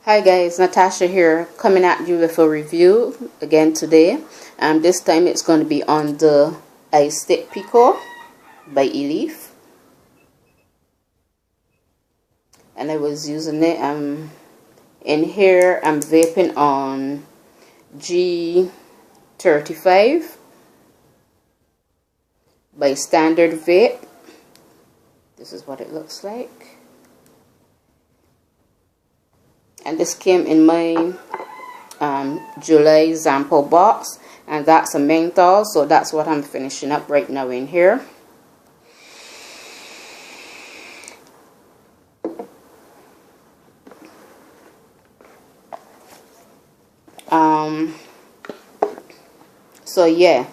Hi guys, Natasha here, coming at you with a review again today. This time it's going to be on the Istick Pico by Eleaf. And I was using it, in here I'm vaping on G35 by Standard Vape. This is what it looks like. And this came in my July sample box, and that's a menthol, so that's what I'm finishing up right now in here. So yeah,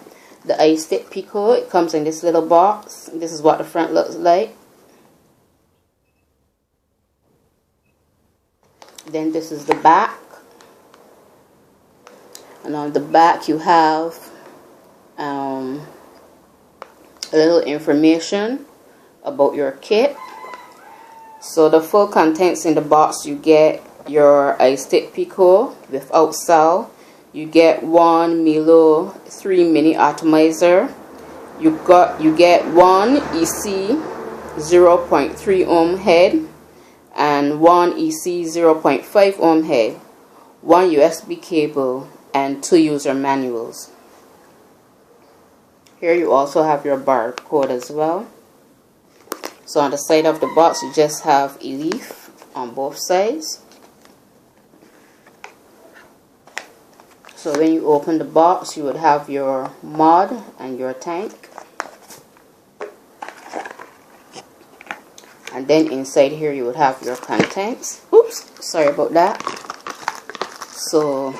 the Istick Pico, it comes in this little box. This is what the front looks like. Then this is the back, and on the back you have a little information about your kit. So the full contents in the box: you get your Istick Pico without cell, you get one Melo 3 mini atomizer, you get one EC 0.3 ohm head and one EC 0.5 ohm head, one USB cable, and 2 user manuals. Here you also have your barcode as well. So on the side of the box you just have Eleaf on both sides. So when you open the box you would have your mod and your tank. And then inside here you would have your contents. Oops, sorry about that. So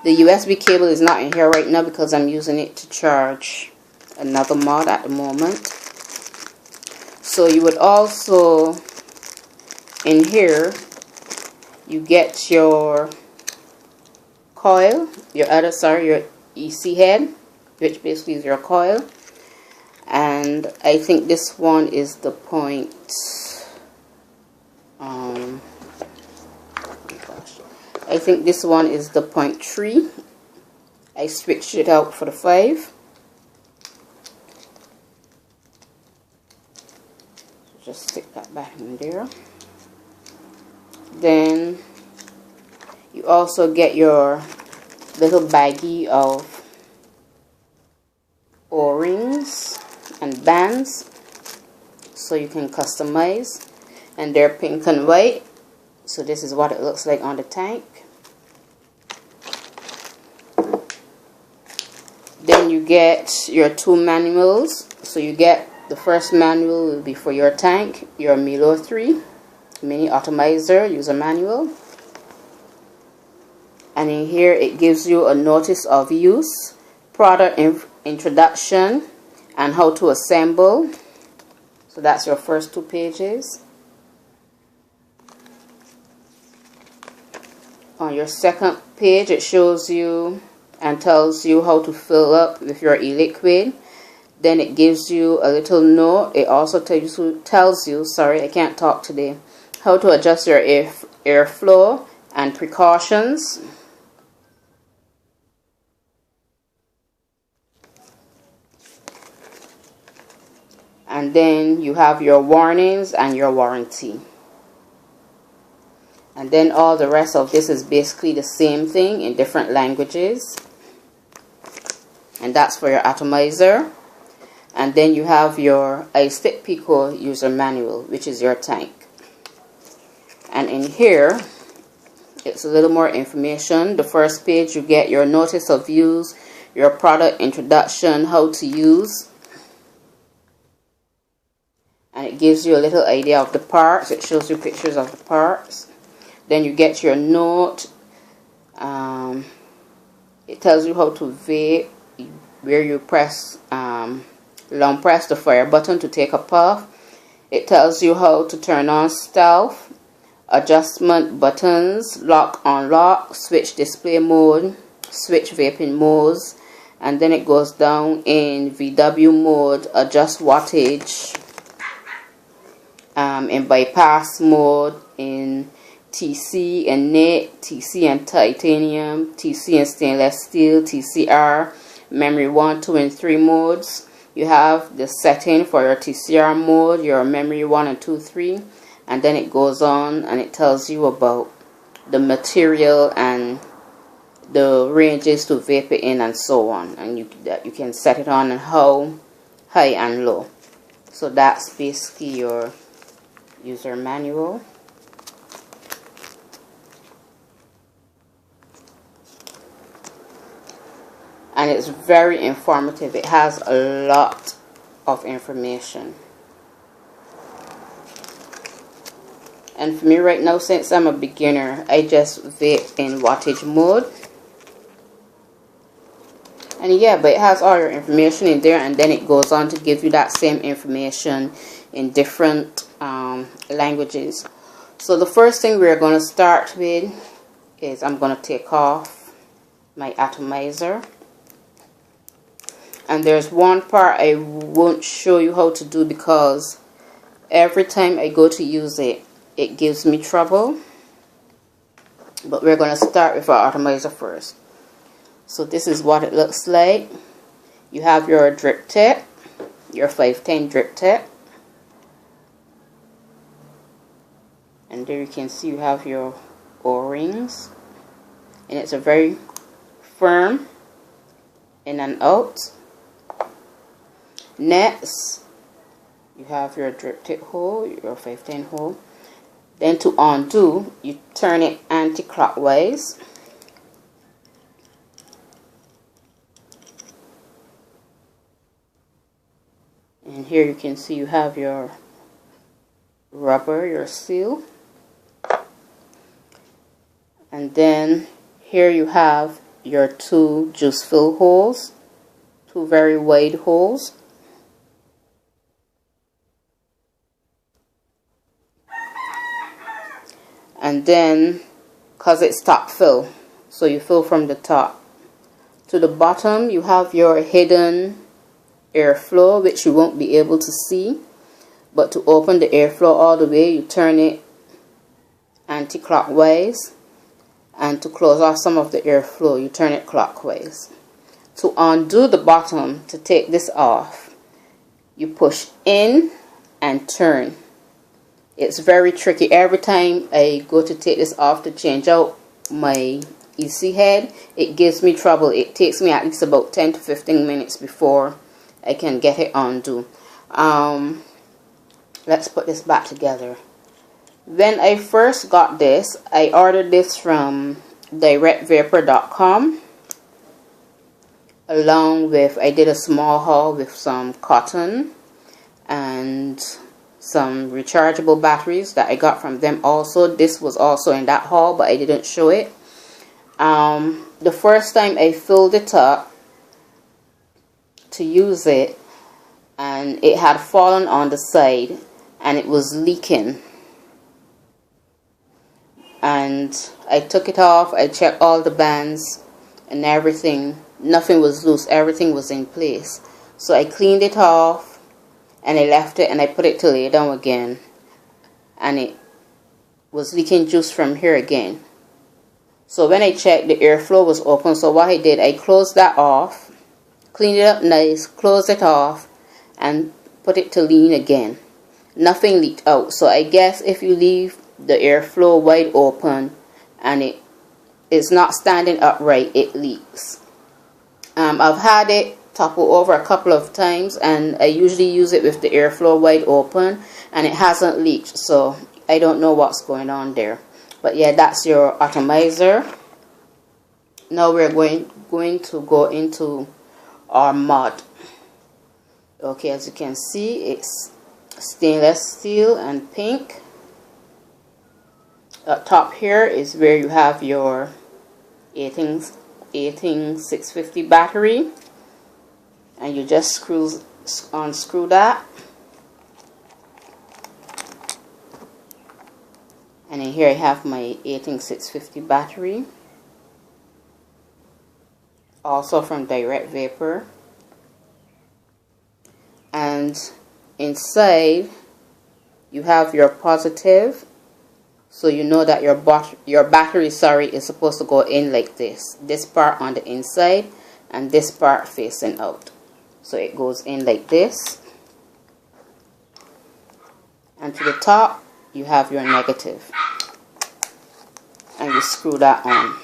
the USB cable is not in here right now because I'm using it to charge another mod at the moment. So you would also, in here, you get your coil, your EC head, which basically is your coil. And I think this one is the point. I think this one is the 0.3. I switched it out for the 5. Just stick that back in there. Then you also get your little baggie of O-rings and bands, so you can customize, and they're pink and white. So this is what it looks like on the tank. Then you get your 2 manuals. So you get the first manual will be for your tank, your Melo 3 mini atomizer user manual, and in here it gives you a notice of use, product introduction, and how to assemble. So that's your first 2 pages. On your second page it shows you and tells you how to fill up with your e-liquid. Then it gives you a little note. It also tells you, sorry, I can't talk today, how to adjust your airflow and precautions. And then you have your warnings and your warranty. And then all the rest of this is basically the same thing in different languages. And that's for your atomizer. And then you have your Istick Pico user manual, which is your tank. And in here, it's a little more information. The first page you get your notice of use, your product introduction, how to use. And it gives you a little idea of the parts. It shows you pictures of the parts. Then you get your note. It tells you how to vape, where you press long press the fire button to take a puff. It tells you how to turn on stealth, adjustment buttons, lock unlock, switch display mode, switch vaping modes, and then it goes down in VW mode, adjust wattage, in bypass mode, in TC and knit, TC and titanium, TC and stainless steel, TCR, memory 1, 2, and 3 modes. You have the setting for your TCR mode, your memory 1 and 2, 3, and then it goes on and it tells you about the material and the ranges to vapor in and so on, and you can set it on and how high and low. So that's basically your user manual. And it's very informative. It has a lot of information. And for me right now, since I'm a beginner, I just vape in wattage mode. And yeah, but it has all your information in there, and then it goes on to give you that same information in different languages. So the first thing we're going to start with is I'm going to take off my atomizer. And there's one part I won't show you how to do because every time I go to use it, it gives me trouble. But we're going to start with our atomizer first. So this is what it looks like. You have your drip tip, your 510 drip tip. And there you can see you have your O-rings. And it's a very firm in and out. Next, you have your drip tip hole, your 510 hole. Then to undo, you turn it anti-clockwise. And here you can see you have your rubber, your seal. And then here you have your 2 juice fill holes, 2 very wide holes. And then, because it's top fill, so you fill from the top to the bottom, you have your hidden airflow, which you won't be able to see. But to open the airflow all the way, you turn it anti-clockwise. And to close off some of the airflow, you turn it clockwise. To undo the bottom, to take this off, you push in and turn. It's very tricky. Every time I go to take this off to change out my EC head, it gives me trouble. It takes me at least about 10 to 15 minutes before I can get it undo. Let's put this back together. When I first got this, I ordered this from directvapor.com. Along with, I did a small haul with some cotton and some rechargeable batteries that I got from them also. This was also in that haul, but I didn't show it. The first time I filled it up to use it, and it had fallen on the side and it was leaking. And I took it off, I checked all the bands and everything. Nothing was loose, everything was in place. So I cleaned it off and I left it and I put it to lay down again. And it was leaking juice from here again. So when I checked, the airflow was open. So what I did, I closed that off, cleaned it up nice, closed it off, and put it to lean again. Nothing leaked out. So I guess if you leave the airflow wide open and it's not standing upright, it leaks. I've had it topple over a couple of times, and I usually use it with the airflow wide open, and it hasn't leaked. So I don't know what's going on there. But yeah, that's your atomizer. Now we're going to go into our mod. Okay, as you can see, it's stainless steel and pink. Up top here is where you have your 18650 battery, and you just unscrew that. And in here I have my 18650 battery, also from Direct Vapor. And inside you have your positive. So you know that your battery, is supposed to go in like this. This part on the inside and this part facing out. So it goes in like this. And to the top, you have your negative. And you screw that on.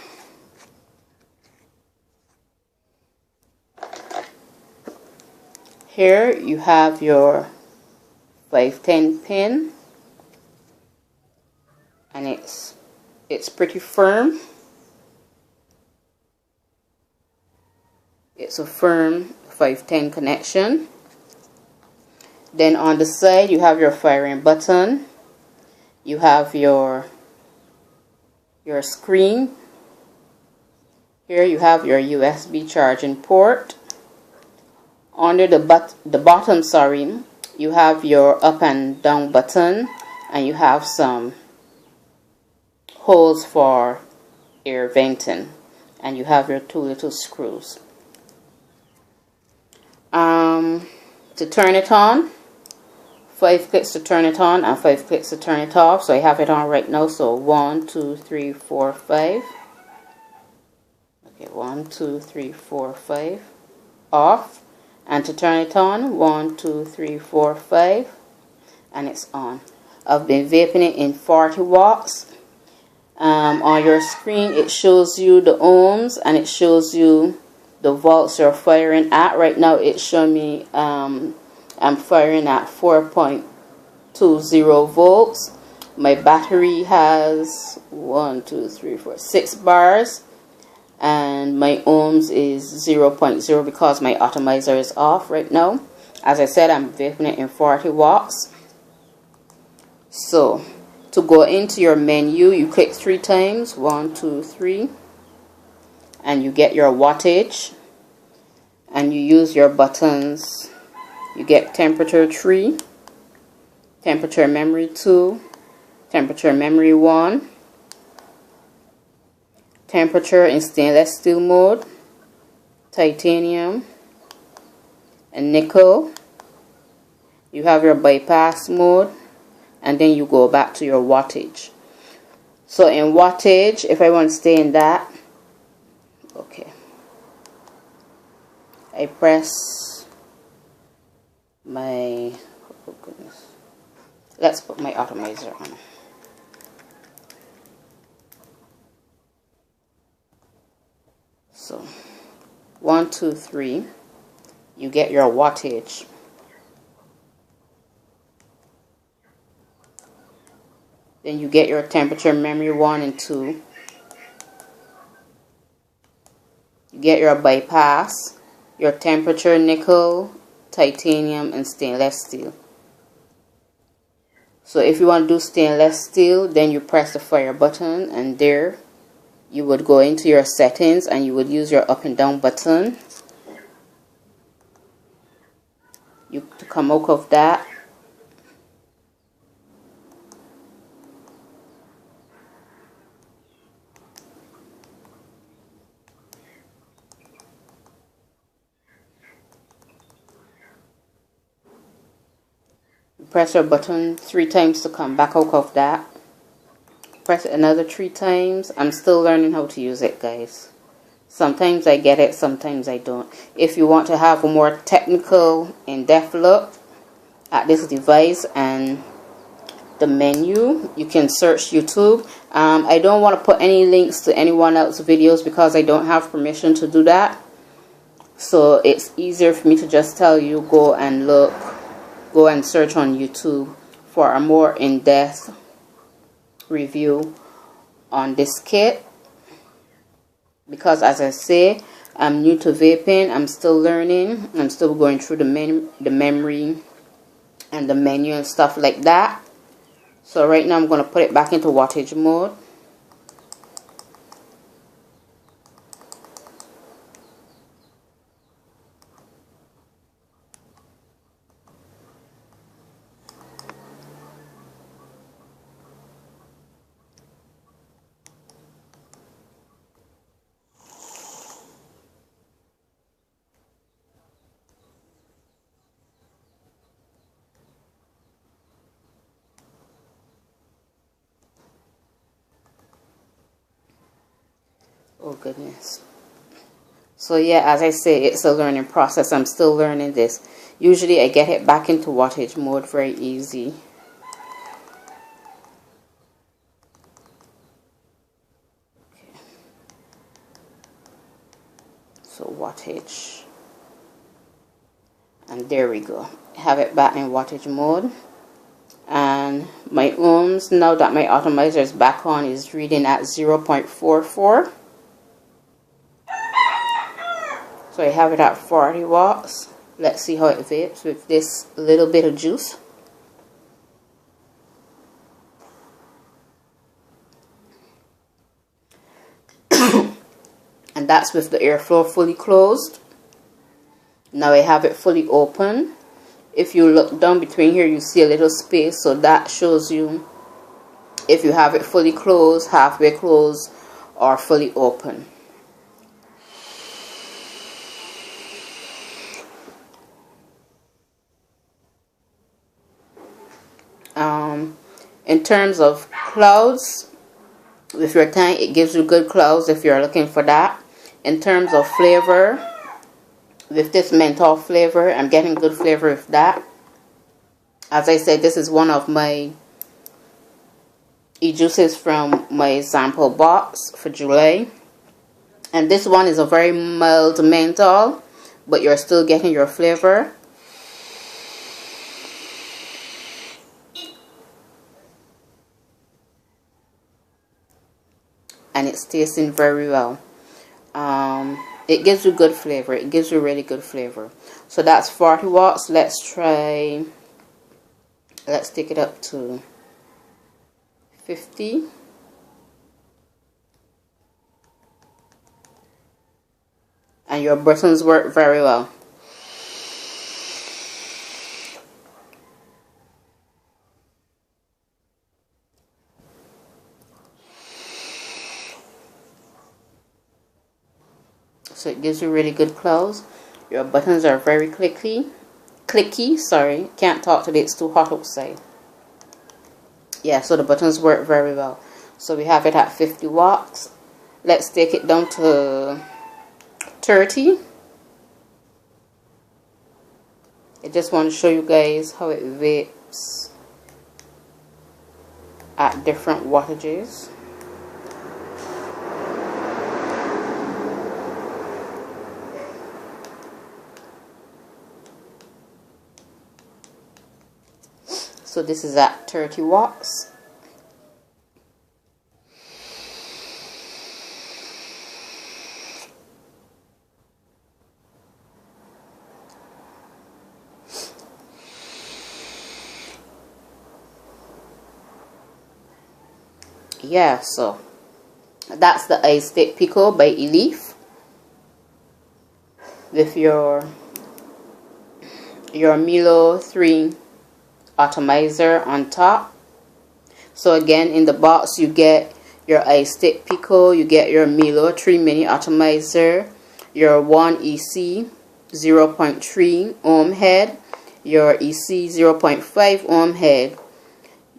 Here you have your 510 pin. And it's pretty firm. It's a firm 510 connection. Then on the side you have your firing button. You have your screen. Here you have your USB charging port. Under the bottom, you have your up and down button, and you have some holes for air venting, and you have your 2 little screws. To turn it on, 5 clicks to turn it on and 5 clicks to turn it off. So I have it on right now. So 1, 2, 3, 4, 5. Okay, 1, 2, 3, 4, 5. Off. And to turn it on, 1, 2, 3, 4, 5. And it's on. I've been vaping it in 40 watts. On your screen, it shows you the ohms and it shows you the volts you're firing at. Right now, it's showing me I'm firing at 4.20 volts. My battery has 6 bars, and my ohms is 0.0 because my atomizer is off right now. As I said, I'm vaping it in 40 watts. So to go into your menu, you click 3 times, 1, 2, 3, and you get your wattage, and you use your buttons. You get temperature 3, temperature memory 2, temperature memory 1, temperature in stainless steel mode, titanium, and nickel. You have your bypass mode, and then you go back to your wattage. So in wattage, if I want to stay in that, okay, I press my, oh goodness, let's put my atomizer on. So 1, 2, 3, you get your wattage. Then you get your temperature memory 1 and 2. You get your bypass, your temperature nickel, titanium, and stainless steel. So if you want to do stainless steel, then you press the fire button, and there you would go into your settings and you would use your up and down button. To come out of that, press your button 3 times to come back out of that. Press it another 3 times. I'm still learning how to use it, guys. Sometimes I get it, sometimes I don't. If you want to have a more technical, in-depth look at this device and the menu, you can search YouTube. I don't want to put any links to anyone else's videos because I don't have permission to do that. So it's easier for me to just tell you, go and look. Go and search on YouTube for a more in-depth review on this kit, because as I say, I'm new to vaping. I'm still learning. I'm still going through the memory and the menu and stuff like that. So right now I'm going to put it back into wattage mode. Oh goodness. So yeah, as I say, it's a learning process. I'm still learning this. Usually I get it back into wattage mode very easy. Okay. So wattage. And there we go. Have it back in wattage mode. And my ohms, now that my atomizer is back on, is reading at 0.44. So I have it at 40 watts. Let's see how it vapes with this little bit of juice. And that's with the airflow fully closed. Now I have it fully open. If you look down between here, you see a little space, so that shows you if you have it fully closed, halfway closed, or fully open. In terms of clouds, with your tank, it gives you good clouds if you're looking for that. In terms of flavor, with this menthol flavor, I'm getting good flavor with that. As I said, this is one of my e-juices from my sample box for July. And this one is a very mild menthol, but you're still getting your flavor. And it's tasting very well. It gives you good flavor. It gives you really good flavor. So that's 40 watts. Let's take it up to 50. And your buttons work very well. So it gives you really good clouds. Your buttons are very clicky, sorry. Can't talk today, it's too hot outside. Yeah, so the buttons work very well. So we have it at 50 watts. Let's take it down to 30. I just want to show you guys how it vapes at different wattages. So this is at 30 watts. Yeah, so that's the Istick Pico by Eleaf with your Melo 3 Atomizer on top. So again, in the box you get your Istick Pico, you get your Melo 3 mini atomizer, your 1 EC 0.3 ohm head, your EC 0.5 ohm head,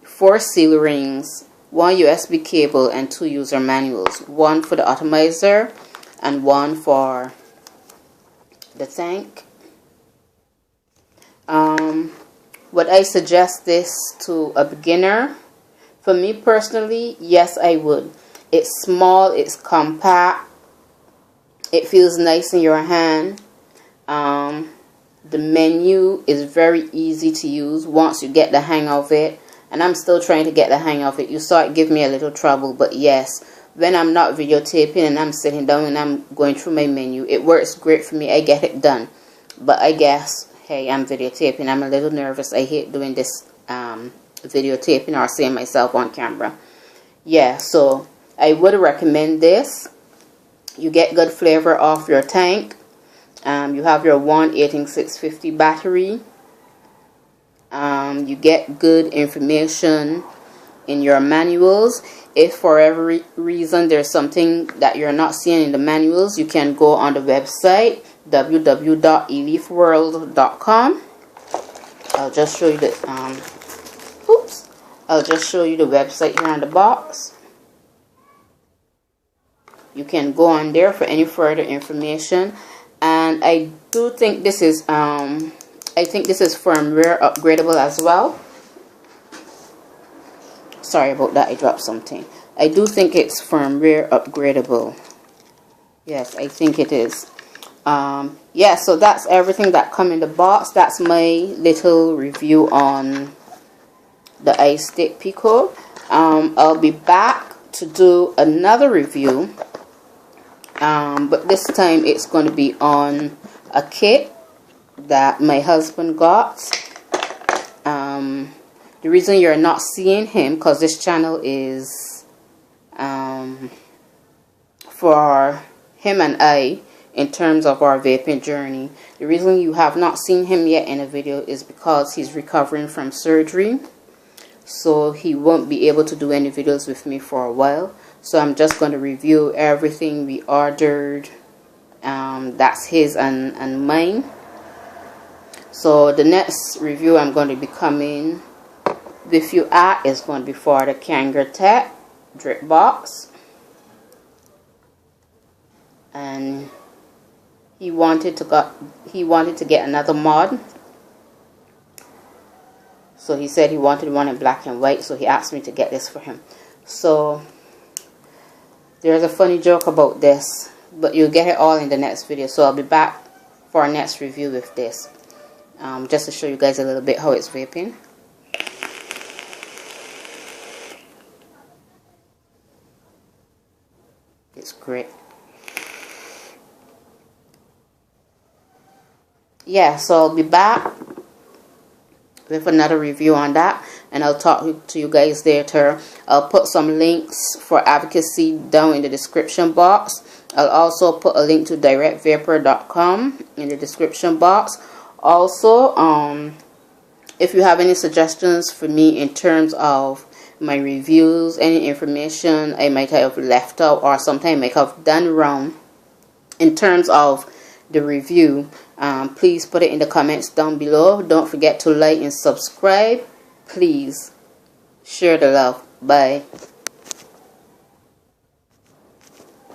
4 seal rings, 1 USB cable, and 2 user manuals, 1 for the atomizer and 1 for the tank. Would I suggest this to a beginner? For me personally, yes, I would. It's small, it's compact, it feels nice in your hand. The menu is very easy to use once you get the hang of it, and I'm still trying to get the hang of it. You saw it give me a little trouble, but yes, when I'm not videotaping and I'm sitting down and I'm going through my menu, it works great for me. I get it done. But I guess, hey, I'm videotaping. I'm a little nervous. I hate doing this videotaping or seeing myself on camera. Yeah, so I would recommend this. You get good flavor off your tank. You have your 18650 battery. You get good information in your manuals. If for every reason there's something that you're not seeing in the manuals, you can go on the website www.eleafworld.com. I'll just show you the I'll just show you the website here on the box. You can go on there for any further information. And I do think this is firmware upgradable as well. Sorry about that, I dropped something. I do think it's firmware upgradable. Yes, I think it is. Yeah, so that's everything that come in the box. That's my little review on the Istick Pico. I'll be back to do another review, but this time it's going to be on a kit that my husband got. The reason you're not seeing him, because this channel is for him and I in terms of our vaping journey. The reason you have not seen him yet in a video is because he's recovering from surgery, so he won't be able to do any videos with me for a while. So I'm just going to review everything we ordered. That's his and mine. So the next review I'm going to be coming with you at is going to be for the Kangaroo Tech drip box. And he wanted to get another mod. So he said he wanted one in black and white, so he asked me to get this for him. So there's a funny joke about this, but you'll get it all in the next video. So I'll be back for our next review with this, just to show you guys a little bit how it's vaping. It's great. Yeah, so I'll be back with another review on that, and I'll talk to you guys later. I'll put some links for advocacy down in the description box. I'll also put a link to directvapor.com in the description box. Also, if you have any suggestions for me in terms of my reviews, any information I might have left out or something I might have done wrong in terms of the review, please put it in the comments down below. Don't forget to like and subscribe. Please share the love. Bye.